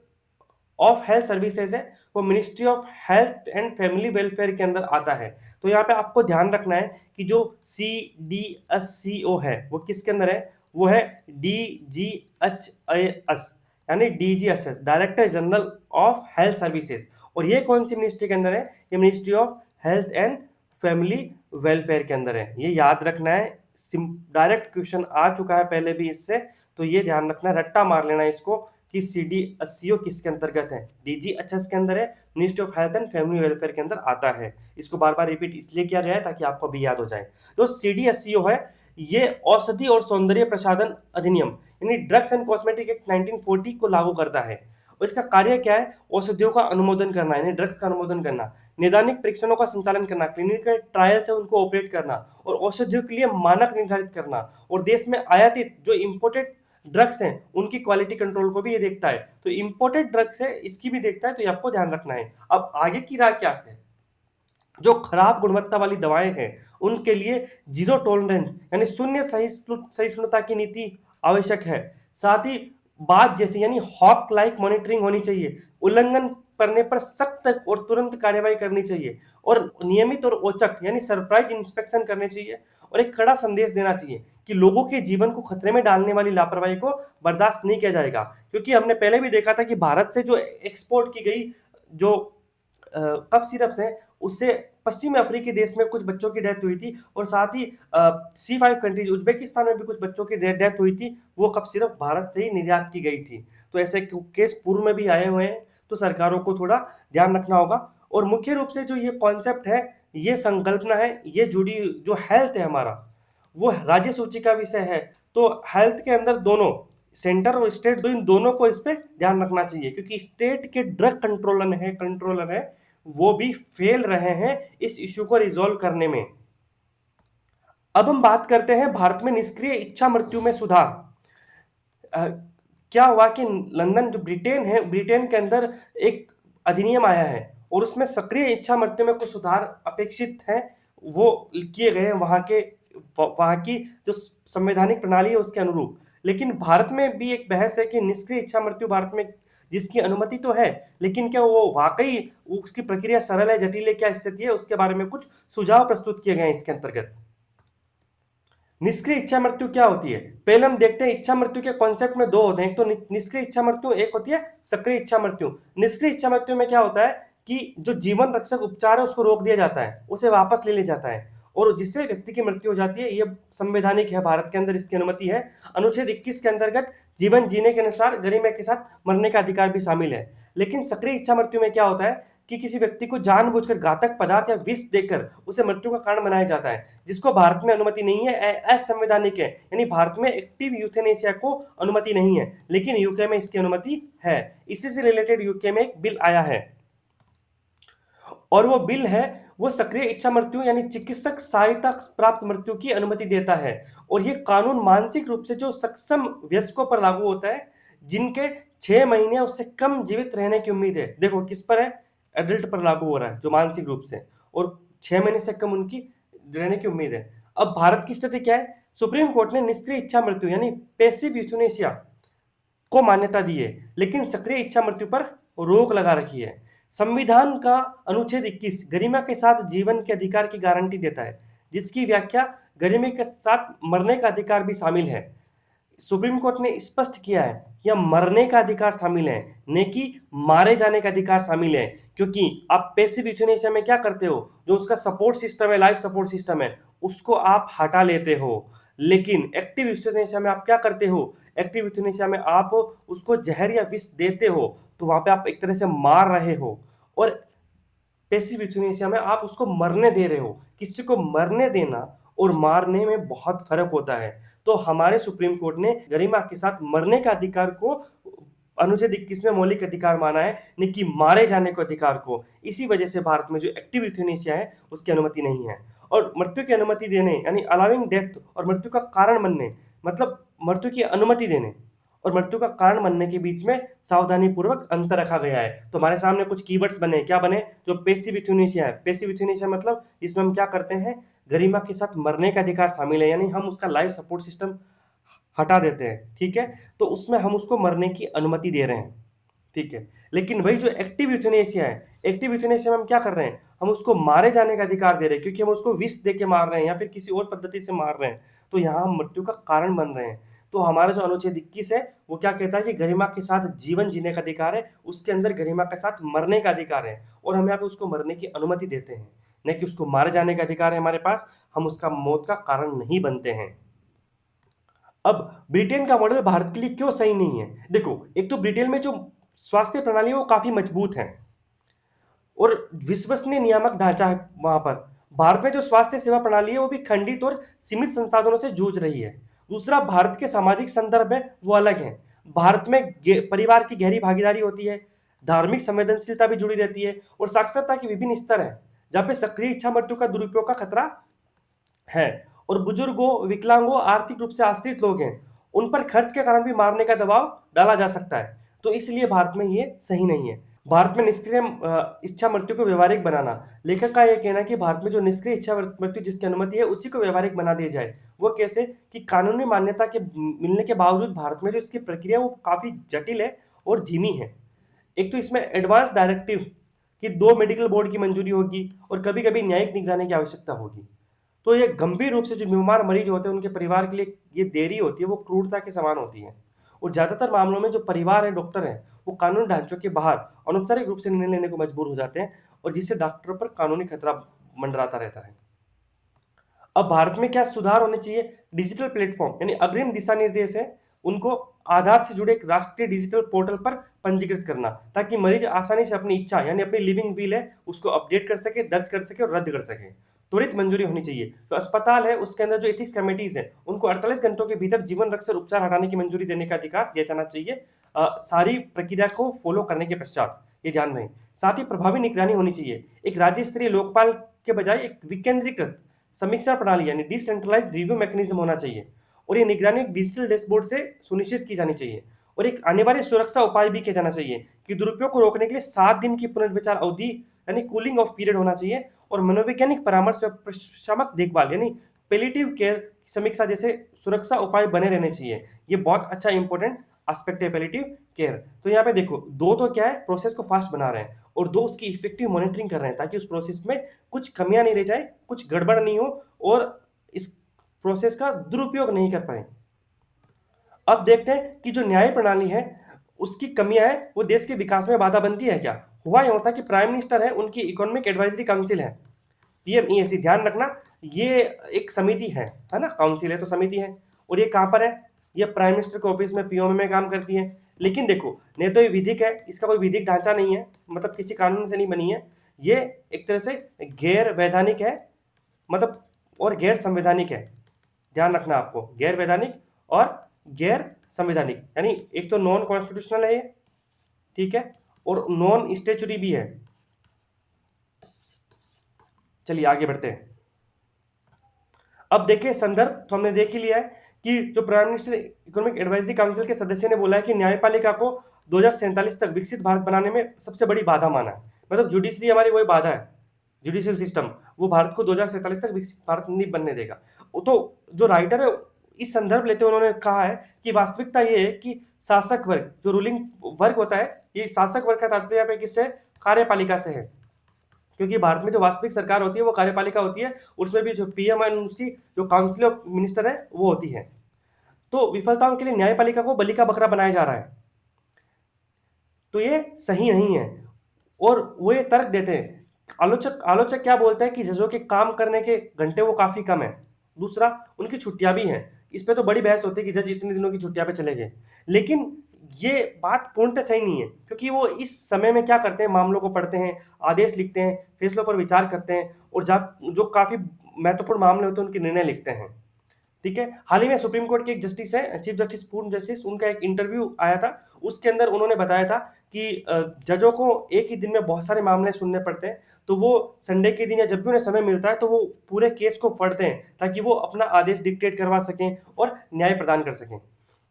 S1: of health services है वो ministry of health and family welfare के अंदर आता है। तो यहाँ पे आपको ध्यान रखना है कि जो CDSCO है वो किसके अंदर है, वो है DGHIS, यानी DGHS, director general of health services. और ये कौन सी मिनिस्ट्री के अंदर है? ये ministry of health and family welfare के अंदर है। ये याद रखना है, डायरेक्ट क्वेश्चन आ चुका है पहले भी इससे, तो ये ध्यान रखना, रट्टा मार लेना इसको कि CDSCO किसके अंतर्गत है? DGHS के अंदर है, ministry of health and family welfare के अंदर आता है। इसको बार बार रिपीट इसलिए किया गया है ताकि आपको भी याद हो जाए। जो CDSCO है, ये औषधि और सौंदर्य प्रसाधन अधिनियम यानी ड्रग्स एंड कॉस्मेटिक एक्ट 1940 को लागू करता है। और इसका कार्य क्या है? औषधियों का अनुमोदन करना, यानी ड्रग्स का अनुमोदन करना, नैदानिक परीक्षणों का संचालन करना, क्लिनिकल ट्रायल से उनको ऑपरेट करना, और औषधियों के लिए मानक निर्धारित करना, और देश में आयातित जो इंपोर्टेड ड्रग्स हैं उनकी क्वालिटी कंट्रोल को भी ये देखता है। तो इंपोर्टेड ड्रग्स है, इसकी भी देखता है, तो ये आपको ध्यान रखना है। अब आगे की राह क्या है? जो खराब गुणवत्ता वाली दवाएं हैं उनके लिए जीरो टॉलरेंस यानी शून्य सहिष्णुता की नीति आवश्यक है। साथ ही बात जैसे यानी हॉक लाइक मॉनिटरिंग होनी चाहिए, उल्लंघन करने पर सख्त और तुरंत कार्रवाई करनी चाहिए, और नियमित और औचक यानी सरप्राइज इंस्पेक्शन करने चाहिए, और एक कड़ा संदेश देना चाहिए कि लोगों के जीवन को खतरे में डालने वाली लापरवाही को बर्दाश्त नहीं किया जाएगा। क्योंकि हमने पहले भी देखा था कि भारत से जो एक्सपोर्ट की गई जो कफ सिरप्स हैं उससे पश्चिमी अफ्रीकी देश में कुछ बच्चों की डेथ हुई थी, और साथ ही C5 कंट्रीज उज्बेकिस्तान में भी कुछ बच्चों की डेथ हुई थी, वो कफ सिरप भारत से ही निर्यात की गई थी। तो ऐसे केस पूर्व में भी आए हुए हैं, तो सरकारों को थोड़ा ध्यान रखना होगा। और मुख्य रूप से जो ये कॉन्सेप्ट है, ये संकल्पना है, ये जुड़ी जो हेल्थ है हमारा, वो राज्य सूची का विषय है। तो हेल्थ के अंदर दोनों सेंटर और स्टेट इन दोनों को इस पे ध्यान रखना चाहिए, क्योंकि स्टेट के ड्रग कंट्रोलर है वो भी फेल रहे हैं इस इश्यू को रिजॉल्व करने में। अब हम बात करते हैं भारत में निष्क्रिय इच्छा मृत्यु में सुधार। क्या हुआ कि लंदन जो ब्रिटेन है, ब्रिटेन के अंदर एक अधिनियम आया है और उसमें सक्रिय इच्छा मृत्यु में कुछ सुधार अपेक्षित है, वो किए गए हैं वहां की जो संवैधानिक प्रणाली है उसके अनुरूप। लेकिन भारत में भी एक बहस है कि निष्क्रिय इच्छा मृत्यु भारत में जिसकी अनुमति तो है, लेकिन क्या वो वाकई उसकी प्रक्रिया सरल है, जटिल है, क्या स्थिति है, उसके बारे में कुछ सुझाव प्रस्तुत किए गए हैं इसके अंतर्गत। निष्क्रिय इच्छा मृत्यु क्या होती है? पहले हम देखते हैं इच्छा मृत्यु के कॉन्सेप्ट में दो होते हैं, एक तो निष्क्रिय इच्छा मृत्यु, एक होती है सक्रिय इच्छा मृत्यु। निष्क्रिय इच्छा मृत्यु में क्या होता है कि जो जीवन रक्षक उपचार है उसको रोक दिया जाता है, उसे वापस ले लिया जाता है, और जिससे व्यक्ति की मृत्यु हो जाती है। ये संवैधानिक है, भारत के अंदर इसकी अनुमति है। अनुच्छेद 21 के अंतर्गत जीवन जीने के अनुसार गरिमा के साथ मरने का अधिकार भी शामिल है। लेकिन सक्रिय इच्छा मृत्यु में क्या होता है कि किसी व्यक्ति को जानबूझकर घातक पदार्थ या विष देकर उसे मृत्यु का कारण बनाया जाता है, जिसको भारत में अनुमति नहीं है, असंवैधानिक है। यानी भारत में एक्टिव यूथेनेशिया को अनुमति नहीं है, लेकिन यूके में इसकी अनुमति है। इसी से रिलेटेड यूके में एक बिल आया है, और वो बिल है वो सक्रिय इच्छा मृत्यु यानी चिकित्सक सहायता प्राप्त मृत्यु की अनुमति देता है। और ये कानून मानसिक रूप से जो सक्षम वयस्कों पर लागू होता है जिनके 6 महीने उससे कम जीवित रहने की उम्मीद है। देखो किस पर है? एडल्ट पर लागू हो रहा है जो मानसिक रूप से, और 6 महीने से कम उनकी रहने की उम्मीद है। अब भारत की स्थिति क्या है? सुप्रीम कोर्ट ने निष्क्रिय इच्छा मृत्यु यानी पैसिव यूथनेशिया को मान्यता दी है, लेकिन सक्रिय इच्छा मृत्यु पर रोक लगा रखी है। संविधान का अनुच्छेद 21 गरिमा के साथ जीवन के अधिकार की गारंटी देता है, जिसकी व्याख्या गरिमा के साथ मरने का अधिकार भी शामिल है। सुप्रीम कोर्ट ने स्पष्ट किया है यह मरने का अधिकार शामिल है, न कि मारे जाने का अधिकार शामिल है। क्योंकि आप पैसिव यूथनेशिया में क्या करते हो, जो उसका सपोर्ट सिस्टम है, लाइफ सपोर्ट सिस्टम है, उसको आप हटा लेते हो। लेकिन एक्टिव यूथनेशिया में आप क्या करते हो? एक्टिव यूथनेशिया में आप उसको जहर या विष देते हो, तो वहां पे आप एक तरह से मार रहे हो। और पैसिव यूथनेशिया में आप उसको मरने दे रहे हो। किसी को मरने देना और मारने में बहुत फर्क होता है। तो हमारे सुप्रीम कोर्ट ने गरिमा के साथ मरने का अधिकार को अनुच्छेद 21 में मौलिक अधिकार माना है, न कि मारे जाने के अधिकार को। इसी वजह से भारत में जो एक्टिव यूथनेशिया है उसकी अनुमति नहीं है। और मृत्यु की अनुमति देने यानी अलाउइंग डेथ और मृत्यु का कारण बनने, मतलब मृत्यु की अनुमति देने और मृत्यु का कारण बनने के बीच में सावधानी पूर्वक अंतर रखा गया है। तो हमारे सामने कुछ कीवर्ड्स बने, क्या बने? जो पैसिव यूथनेशिया है, पैसिव यूथनेशिया मतलब इसमें हम क्या करते हैं, गरिमा के साथ मरने का अधिकार शामिल है, यानी हम उसका लाइफ सपोर्ट सिस्टम हटा देते हैं, ठीक है, तो उसमें हम उसको मरने की अनुमति दे रहे हैं, ठीक है। लेकिन वही जो एक्टिव यूथनेशिया है, एक्टिव यूथनेशिया में हम क्या कर रहे हैं, हम उसको मारे जाने का अधिकार दे रहे हैं, क्योंकि हम उसको विष दे के मार रहे हैं या फिर किसी और पद्धति से मार रहे हैं, तो यहाँ हम मृत्यु का कारण बन रहे हैं। तो हमारा जो अनुच्छेद 21 है वो क्या कहता है कि गरिमा के साथ जीवन जीने का अधिकार है, उसके अंदर गरिमा के साथ मरने का अधिकार है, और हम यहाँ पे उसको मरने की अनुमति देते हैं, न कि उसको मारे जाने का अधिकार है हमारे पास, हम उसका मौत का कारण नहीं बनते हैं। अब ब्रिटेन का मॉडल भारत के लिए क्यों सही नहीं है? देखो, एक तो ब्रिटेन में जो स्वास्थ्य प्रणाली है वो काफी मजबूत है और विश्वसनीय नियामक ढांचा है वहां पर। भारत में जो स्वास्थ्य सेवा प्रणाली है वो भी खंडित और सीमित संसाधनों से जूझ रही है। दूसरा, भारत के सामाजिक संदर्भ है वो अलग है। भारत में परिवार की गहरी भागीदारी होती है, धार्मिक संवेदनशीलता भी जुड़ी रहती है और साक्षरता के विभिन्न स्तर है, जहाँ पे सक्रिय इच्छा मृत्यु का दुरुपयोग का खतरा है। और बुजुर्गों, विकलांगों, आर्थिक रूप से आश्रित लोग हैं, उन पर खर्च के कारण भी मारने का दबाव डाला जा सकता है। तो इसलिए भारत में ये सही नहीं है। भारत में निष्क्रिय इच्छा मृत्यु को व्यवहारिक बनाना, लेखक का यह कहना है कि भारत में जो निष्क्रिय इच्छा मृत्यु जिसकी अनुमति है उसी को व्यवहारिक बना दिया जाए। वो कैसे? कि कानूनी मान्यता के मिलने के बावजूद भारत में जो इसकी प्रक्रिया वो काफी जटिल है और धीमी है। एक तो इसमें एडवांस डायरेक्टिव कि 2 मेडिकल बोर्ड की मंजूरी होगी और कभी-कभी न्यायिक निगरानी की आवश्यकता होगी। तो ये गंभीर रूप से जो बीमार मरीज होते हैं उनके परिवार के लिए ये देरी होती है वो क्रूरता के समान होती है। और ज़्यादातर मामलों में जो परिवार है, डॉक्टर हैं, वो कानूनी ढांचों के बाहर अनौपचारिक रूप से निर्णय लेने को मजबूर हो जाते हैं और जिससे डॉक्टरों पर कानूनी खतरा मंडराता रहता है। अब भारत में क्या सुधार होने चाहिए? डिजिटल प्लेटफॉर्म यानी अग्रिम दिशा निर्देश है, उनको आधार से जुड़े एक राष्ट्रीय डिजिटल पोर्टल पर पंजीकृत करना, ताकि मरीज आसानी से अपनी इच्छा यानी अपनी लिविंग विल है उसको अपडेट कर सके, दर्ज कर सके और रद्द कर सके। त्वरित मंजूरी होनी चाहिए। तो अस्पताल है उसके अंदर जो एथिक्स कमिटीज है उनको 48 घंटों के भीतर जीवन रक्षक उपचार हटाने की मंजूरी देने का अधिकार दिया जाना चाहिए, सारी प्रक्रिया को फॉलो करने के पश्चात, ये ध्यान रहे। साथ ही प्रभावी निगरानी होनी चाहिए। एक राज्य स्तरीय लोकपाल के बजाय एक विकेंद्रीकृत समीक्षा प्रणाली यानी डिसेंट्रलाइज्ड रिव्यू मैकेनिज्म होना चाहिए और ये निगरानी एक डिजिटल डैशबोर्ड से सुनिश्चित की जानी चाहिए। और एक अनिवार्य सुरक्षा उपाय भी किया जाना चाहिए कि दुरुपयोग को रोकने के लिए 7 दिन की पुनर्विचार अवधि यानी कूलिंग ऑफ पीरियड होना चाहिए और मनोवैज्ञानिक परामर्श और प्रशामक देखभाल यानी पैलिएटिव केयर समीक्षा जैसे सुरक्षा उपाय बने रहने चाहिए। ये बहुत अच्छा इंपॉर्टेंट एस्पेक्ट है पैलिएटिव केयर। तो यहाँ पे देखो, दो तो क्या है, प्रोसेस को फास्ट बना रहे हैं और दो उसकी इफेक्टिव मॉनिटरिंग कर रहे हैं ताकि उस प्रोसेस में कुछ कमियां नहीं रह जाए, कुछ गड़बड़ नहीं हो और इस प्रोसेस का दुरुपयोग नहीं कर पाए। अब देखते हैं कि जो न्याय प्रणाली है उसकी कमियां है वो देश के विकास में बाधा बनती है क्या? हुआ ये होता है कि प्राइम मिनिस्टर है, उनकी इकोनॉमिक एडवाइजरी काउंसिल है, पीएमईएसी, ध्यान रखना ये एक समिति है ना, काउंसिल है तो समिति है। और ये कहाँ पर है? ये प्राइम मिनिस्टर के ऑफिस में पीओएम में काम करती है। लेकिन देखो, नहीं तो ये विधिक है, इसका कोई विधिक ढांचा नहीं है, मतलब किसी कानून से नहीं बनी है। ये एक तरह से गैर वैधानिक है, मतलब और गैर संवैधानिक है। ध्यान रखना आपको, गैर वैधानिक और गैर संवैधानिक, यानी एक तो नॉन कॉन्स्टिट्यूशनल है ये, ठीक है, और नॉन स्टेचुरी भी है। चलिए आगे बढ़ते हैं। अब देखिए संदर्भ तो हमने देख ही लिया है कि जो prime minister economic advisory council के सदस्य ने बोला है कि न्यायपालिका को 2047 तक विकसित भारत बनाने में सबसे बड़ी बाधा माना है। मतलब जुडिशरी हमारी वही बाधा है, जुडिशियल सिस्टम, वो भारत को 2047 तक विकसित भारत नहीं बनने देगा। वो तो जो राइटर है इस संदर्भ लेते हुए उन्होंने कहा है कि वास्तविकता ये है कि शासक वर्ग, जो रूलिंग वर्ग होता है, ये शासक वर्ग का तात्पर्य यहाँ पे किससे? कार्यपालिका से है, क्योंकि भारत में जो वास्तविक सरकार होती है वो कार्यपालिका होती है, उसमें भी जो पीएम है उसकी जो काउंसिल ऑफ मिनिस्टर है वो होती है। तो विफलताओं के लिए न्यायपालिका को बलि का बकरा बनाया जा रहा है, तो ये सही नहीं है। और वो ये तर्क देते हैं, आलोचक आलोचक क्या बोलते हैं कि जजों के काम करने के घंटे वो काफी कम है। दूसरा, उनकी छुट्टियां भी हैं, इस पे तो बड़ी बहस होती है कि जज इतने दिनों की छुट्टियां पे चले गए। लेकिन ये बात पूर्णतः सही नहीं है, क्योंकि वो इस समय में क्या करते हैं, मामलों को पढ़ते हैं, आदेश लिखते हैं, फैसलों पर विचार करते हैं और जो काफी महत्वपूर्ण मामले होते हैं उनके निर्णय लिखते हैं। ठीक है, हाल ही में सुप्रीम कोर्ट के एक जस्टिस है, चीफ जस्टिस पूर्ण जस्टिस, उनका एक इंटरव्यू आया था, उसके अंदर उन्होंने बताया था कि जजों को एक ही दिन में बहुत सारे मामले सुनने पड़ते हैं, तो वो संडे के दिन या जब भी उन्हें समय मिलता है तो वो पूरे केस को पढ़ते हैं ताकि वो अपना आदेश डिक्टेट करवा सकें और न्याय प्रदान कर सकें।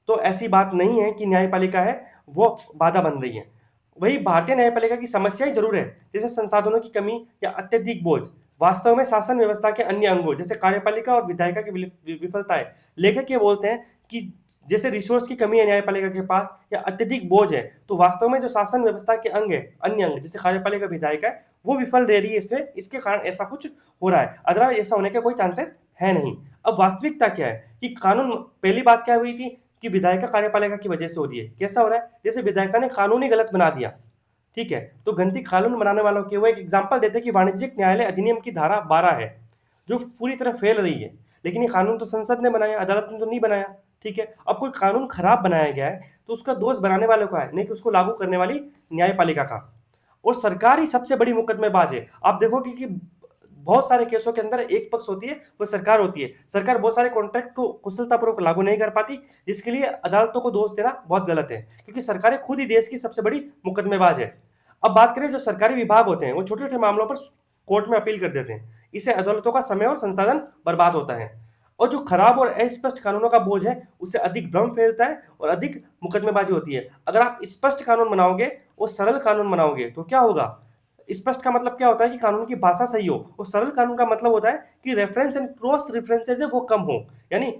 S1: तो ऐसी बात नहीं है कि न्यायपालिका है वो बाधा बन रही है। वही भारतीय न्यायपालिका की समस्याएं जरूर है, जैसे संसाधनों की कमी या अत्यधिक बोझ। वास्तव में शासन व्यवस्था के अन्य अंगों जैसे कार्यपालिका और विधायिका की विफलता है। लेखक ये बोलते हैं कि जैसे रिसोर्स की कमी है न्यायपालिका के पास या अत्यधिक बोझ है, तो वास्तव में जो शासन व्यवस्था के अंग है, अन्य अंग जैसे कार्यपालिका, विधायिका है, वो विफल रह रही है, इसमें इसके कारण ऐसा कुछ हो रहा है, अदरवाइज ऐसा होने के कोई चांसेस है नहीं। अब वास्तविकता क्या है कि कानून, पहली बात क्या हुई थी कि विधायिका कार्यपालिका की वजह से हो रही है। कैसा हो रहा है? जैसे विधायिका ने कानून ही गलत बना दिया, ठीक है, तो गंदी कानून बनाने वालों के वो एक एग्जाम्पल देते हैं कि वाणिज्यिक न्यायालय अधिनियम की धारा 12 है जो पूरी तरह फेल रही है। लेकिन ये कानून तो संसद ने बनाया, अदालत ने तो नहीं बनाया, ठीक है। अब कोई कानून खराब बनाया गया है तो उसका दोष बनाने वालों का है, नहीं कि उसको लागू करने वाली न्यायपालिका का। और सरकार ही सबसे बड़ी मुकदमेबाज है। आप देखोगे कि बहुत सारे केसों के अंदर एक पक्ष होती है, वो सरकार होती है। सरकार बहुत सारे कॉन्ट्रैक्ट को कुशलतापूर्वक लागू नहीं कर पाती, जिसके लिए अदालतों को दोष देना बहुत गलत है, क्योंकि सरकारें खुद ही देश की सबसे बड़ी मुकदमेबाज है। अब बात करें, जो सरकारी विभाग होते हैं वो छोटे छोटे मामलों पर कोर्ट में अपील कर देते हैं। इससे अदालतों का समय और संसाधन बर्बाद होता है, और जो खराब और अस्पष्ट कानूनों का बोझ है उससे अधिक भ्रम फैलता है और अधिक मुकदमेबाजी होती है। अगर आप स्पष्ट कानून बनाओगे और सरल कानून बनाओगे तो क्या होगा? स्पष्ट का मतलब क्या होता है कि कानून की भाषा सही हो, और सरल कानून का मतलब होता है कि रेफरेंस एंड क्रॉस रेफरेंसेज है वो कम हो। यानी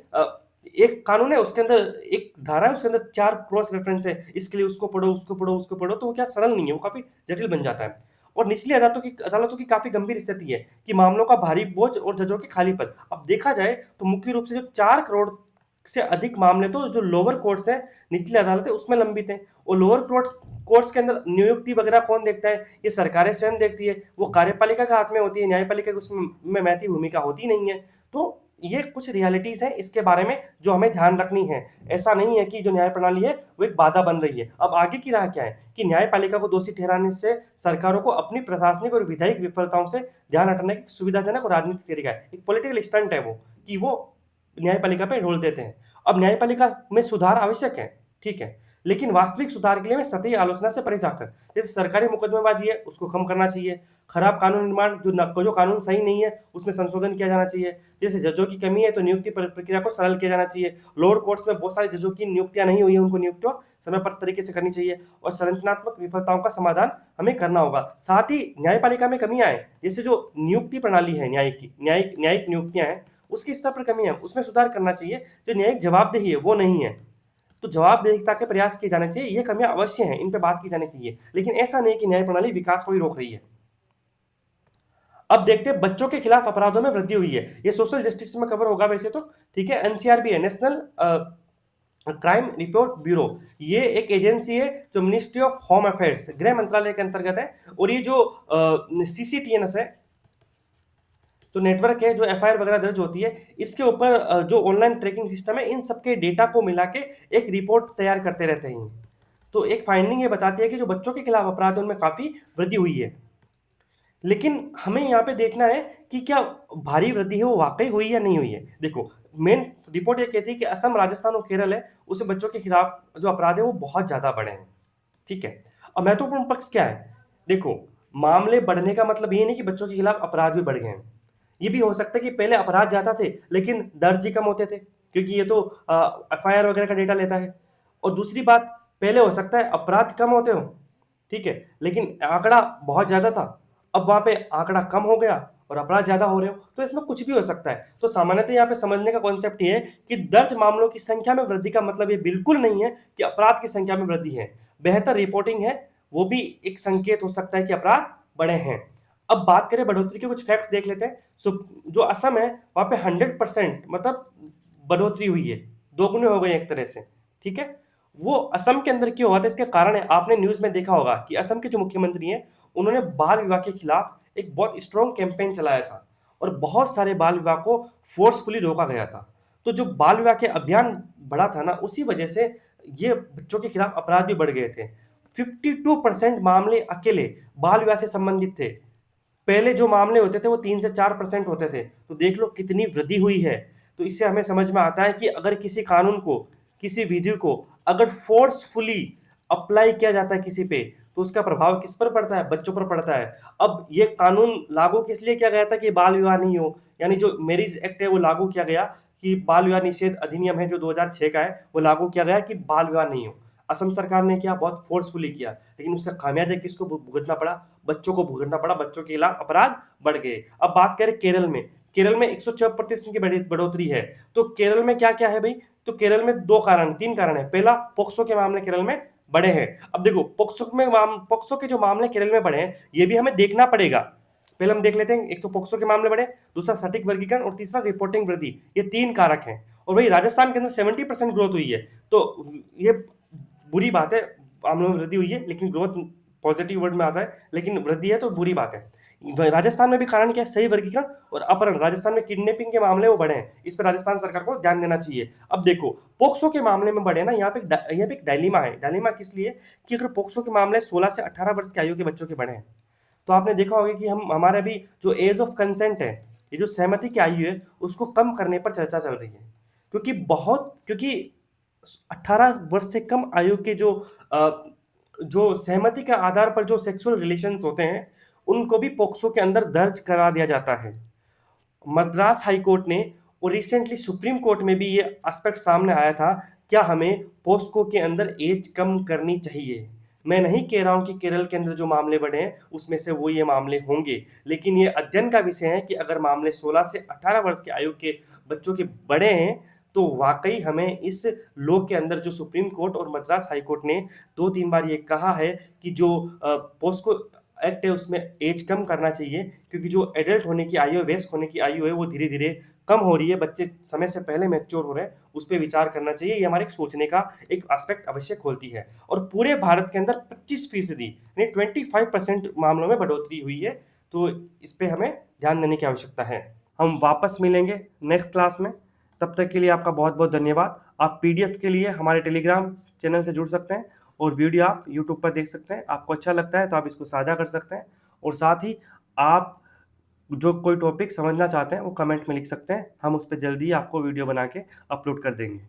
S1: एक कानून है, उसके अंदर एक धारा है, उसके अंदर 4 क्रॉस रेफरेंस है, इसके लिए उसको पढ़ो, उसको पढ़ो, उसको पढ़ो, तो वो क्या सरल नहीं है, वो काफी जटिल बन जाता है। और निचली अदालतों की काफी गंभीर स्थिति है कि मामलों का भारी बोझ और जजों की खाली पद। अब देखा जाए तो मुख्य रूप से जो 4 करोड़ से अधिक मामले तो जो लोअर कोर्ट्स हैं, निचली अदालतें, उसमें लंबित हैं। और लोअर कोर्ट्स के अंदर नियुक्ति वगैरह कौन देखता है? ये सरकारें स्वयं देखती है, वो कार्यपालिका के हाथ में होती है, न्यायपालिका की उसमें महती भूमिका होती नहीं है। तो ये कुछ रियलिटीज हैं इसके बारे में जो हमें ध्यान रखनी है। ऐसा नहीं है कि जो न्याय प्रणाली है वो एक बाधा बन रही है। अब आगे की राह क्या है कि न्यायपालिका को दोषी ठहराने से सरकारों को अपनी प्रशासनिक और विधायिक विफलताओं से ध्यान हटाने की सुविधाजनक और राजनीतिक तरीका है, एक पॉलिटिकल स्टंट है वो, कि वो न्यायपालिका पे रोल देते हैं। अब न्यायपालिका में सुधार आवश्यक है, ठीक है, लेकिन वास्तविक सुधार के लिए हमें सतही आलोचना से परे जाकर, जैसे सरकारी मुकदमेबाजी है उसको कम करना चाहिए, खराब कानून निर्माण, जो कानून सही नहीं है उसमें संशोधन किया जाना चाहिए, जैसे जजों की कमी है तो नियुक्ति प्रक्रिया को सरल किया जाना चाहिए। लोअर कोर्ट्स में बहुत सारे जजों की नियुक्तियां नहीं हुई है, उनको नियुक्तियां समय पर तरीके से करनी चाहिए, और संरचनात्मक विफलताओं का समाधान हमें करना होगा। साथ ही न्यायपालिका में कमियां हैं, जैसे जो नियुक्ति प्रणाली है न्यायिक नियुक्तियां हैं, उसके स्तर पर कमी है, उसमें सुधार करना चाहिए। जो न्यायिक जवाबदेही है वो नहीं है, तो जवाबदेहिता के प्रयास किए जाने चाहिए। ये कमियां अवश्य हैं, इन पे बात की जानी चाहिए, लेकिन ऐसा नहीं कि न्याय प्रणाली विकास को ही रोक रही है। अब देखते हैं, बच्चों के खिलाफ अपराधों में वृद्धि हुई है, ये सोशल जस्टिस में कवर होगा वैसे तो, ठीक है। एनसीआरबी है, नेशनल क्राइम रिपोर्ट ब्यूरो, ये एक एजेंसी है जो मिनिस्ट्री ऑफ होम अफेयर्स, गृह मंत्रालय के अंतर्गत है। और ये जो सीसीटीएनएस है, तो नेटवर्क है, जो एफआईआर वगैरह दर्ज होती है, इसके ऊपर जो ऑनलाइन ट्रैकिंग सिस्टम है, इन सबके डेटा को मिला के एक रिपोर्ट तैयार करते रहते हैं। तो एक फाइंडिंग ये बताती है कि जो बच्चों के खिलाफ अपराध उनमें काफी वृद्धि हुई है। लेकिन हमें यहाँ पे देखना है कि क्या भारी वृद्धि है वो वाकई हुई या नहीं हुई है। देखो, मेन रिपोर्ट ये कहती है कि असम, राजस्थान और केरल है, उसे बच्चों के खिलाफ जो अपराध है वो बहुत ज्यादा बढ़े हैं, ठीक है। अब महत्वपूर्ण पक्ष क्या है? देखो, मामले बढ़ने का मतलब ये नहीं कि बच्चों के खिलाफ अपराध भी बढ़ गए हैं। ये भी हो सकता है कि पहले अपराध ज्यादा थे लेकिन दर्ज ही कम होते थे, क्योंकि ये तो एफआईआर वगैरह का डेटा लेता है। और दूसरी बात, पहले हो सकता है अपराध कम होते हो, ठीक है, लेकिन आंकड़ा बहुत ज्यादा था, अब वहां पे आंकड़ा कम हो गया और अपराध ज्यादा हो रहे हो, तो इसमें कुछ भी हो सकता है। तो सामान्यतः यहाँ पे समझने का कॉन्सेप्ट ये है कि दर्ज मामलों की संख्या में वृद्धि का मतलब ये बिल्कुल नहीं है कि अपराध की संख्या में वृद्धि है। बेहतर रिपोर्टिंग है वो भी एक संकेत हो सकता है कि अपराध बढ़े हैं। अब बात करें बढ़ोतरी के कुछ फैक्ट्स देख लेते हैं। जो असम है वहां पे 100% मतलब बढ़ोतरी हुई है, दोगुने हो गए एक तरह से, ठीक है। वो असम के अंदर क्यों हुआ था, इसके कारण है, आपने न्यूज में देखा होगा कि असम के जो मुख्यमंत्री हैं उन्होंने बाल विवाह के खिलाफ एक बहुत स्ट्रॉन्ग कैंपेन चलाया था, और बहुत सारे बाल विवाह को फोर्सफुली रोका गया था। तो जो बाल विवाह के अभियान बढ़ा था ना, उसी वजह से ये बच्चों के खिलाफ अपराध भी बढ़ गए थे। 52% मामले अकेले बाल विवाह से संबंधित थे। पहले जो मामले होते थे वो 3 से 4% होते थे, तो देख लो कितनी वृद्धि हुई है। तो इससे हमें समझ में आता है कि अगर किसी कानून को, किसी विधि को अगर फोर्सफुली अप्लाई किया जाता है किसी पे, तो उसका प्रभाव किस पर पड़ता है? बच्चों पर पड़ता है। अब ये कानून लागू किस लिए किया गया था कि बाल विवाह नहीं हो, यानी जो मैरिज एक्ट है वो लागू किया गया, कि बाल विवाह निषेध अधिनियम है जो 2006 का है, वो लागू किया गया कि बाल विवाह नहीं हो। असम सरकार ने किया, बहुत फोर्सफुली किया, लेकिन उसका खामियाजा किसको भुगतना पड़ा? बच्चों को भुगतना पड़ा, बच्चों के खिलाफ अपराध बढ़ गए। अब बात करें केरल में, केरल में 104% की बढ़ोतरी है। तो केरल में क्या क्या है भाई? तो केरल में 3 कारण है। पहला, पोक्सो के मामले केरल में बढ़े हैं। अब देखो, पोक्सो के जो मामले केरल में बढ़े हैं, ये भी हमें देखना पड़ेगा। पहले हम देख लेते हैं, एक तो पोक्सो के मामले बढ़े, दूसरा सटीक वर्गीकरण, और तीसरा रिपोर्टिंग वृद्धि। ये 3 कारक हैं, और वही राजस्थान के अंदर 70% ग्रोथ हुई है। तो ये बुरी बात है, मामलों में वृद्धि हुई है, लेकिन ग्रोथ पॉजिटिव वर्ड में आता है, लेकिन वृद्धि है तो बुरी बात है। राजस्थान में भी कारण क्या है? सही वर्गीकरण और अपहरण। राजस्थान में किडनैपिंग के मामले वो बढ़े हैं, इस पर राजस्थान सरकार को ध्यान देना चाहिए। अब देखो, पोक्सो के मामले में बढ़े ना, यहाँ पे एक डायलेमा है। डायलेमा किस लिए? कि अगर पोक्सो के मामले 16 से 18 वर्ष की आयु के बच्चों के बढ़े हैं, तो आपने देखा होगा कि हम हमारे अभी जो एज ऑफ कंसेंट है, ये जो सहमति की आयु है, उसको कम करने पर चर्चा चल रही है। क्योंकि 18 वर्ष से कम आयु के जो सहमति के आधार पर जो सेक्सुअल रिलेशंस होते हैं, उनको भी पोक्सो के अंदर दर्ज करा दिया जाता है। मद्रास हाई कोर्ट ने और रिसेंटली सुप्रीम कोर्ट में भी ये एस्पेक्ट सामने आया था, क्या हमें पोस्को के अंदर एज कम करनी चाहिए। मैं नहीं कह रहा हूं कि केरल के अंदर जो मामले बढ़े हैं उसमें से वो ये मामले होंगे, लेकिन ये अध्ययन का विषय है कि अगर मामले 16 से 18 वर्ष के आयु के बच्चों के बढ़े हैं, तो वाकई हमें इस लॉ के अंदर जो सुप्रीम कोर्ट और मद्रास हाई कोर्ट ने 2-3 बार ये कहा है कि जो पोस्को एक्ट है उसमें एज कम करना चाहिए, क्योंकि जो एडल्ट होने की आयु है, वयस्क होने की आयु है, वो धीरे धीरे कम हो रही है, बच्चे समय से पहले मैच्योर हो रहे हैं, उस पर विचार करना चाहिए। ये हमारे सोचने का एक एस्पेक्ट अवश्य खोलती है। और पूरे भारत के अंदर 25% यानी 25% मामलों में बढ़ोतरी हुई है, तो इस पे हमें ध्यान देने की आवश्यकता है। हम वापस मिलेंगे नेक्स्ट क्लास में, तब तक के लिए आपका बहुत बहुत धन्यवाद। आप पीडीएफ के लिए हमारे टेलीग्राम चैनल से जुड़ सकते हैं, और वीडियो आप यूट्यूब पर देख सकते हैं। आपको अच्छा लगता है तो आप इसको साझा कर सकते हैं, और साथ ही आप जो कोई टॉपिक समझना चाहते हैं वो कमेंट में लिख सकते हैं, हम उस पर जल्दी आपको वीडियो बना के अपलोड कर देंगे।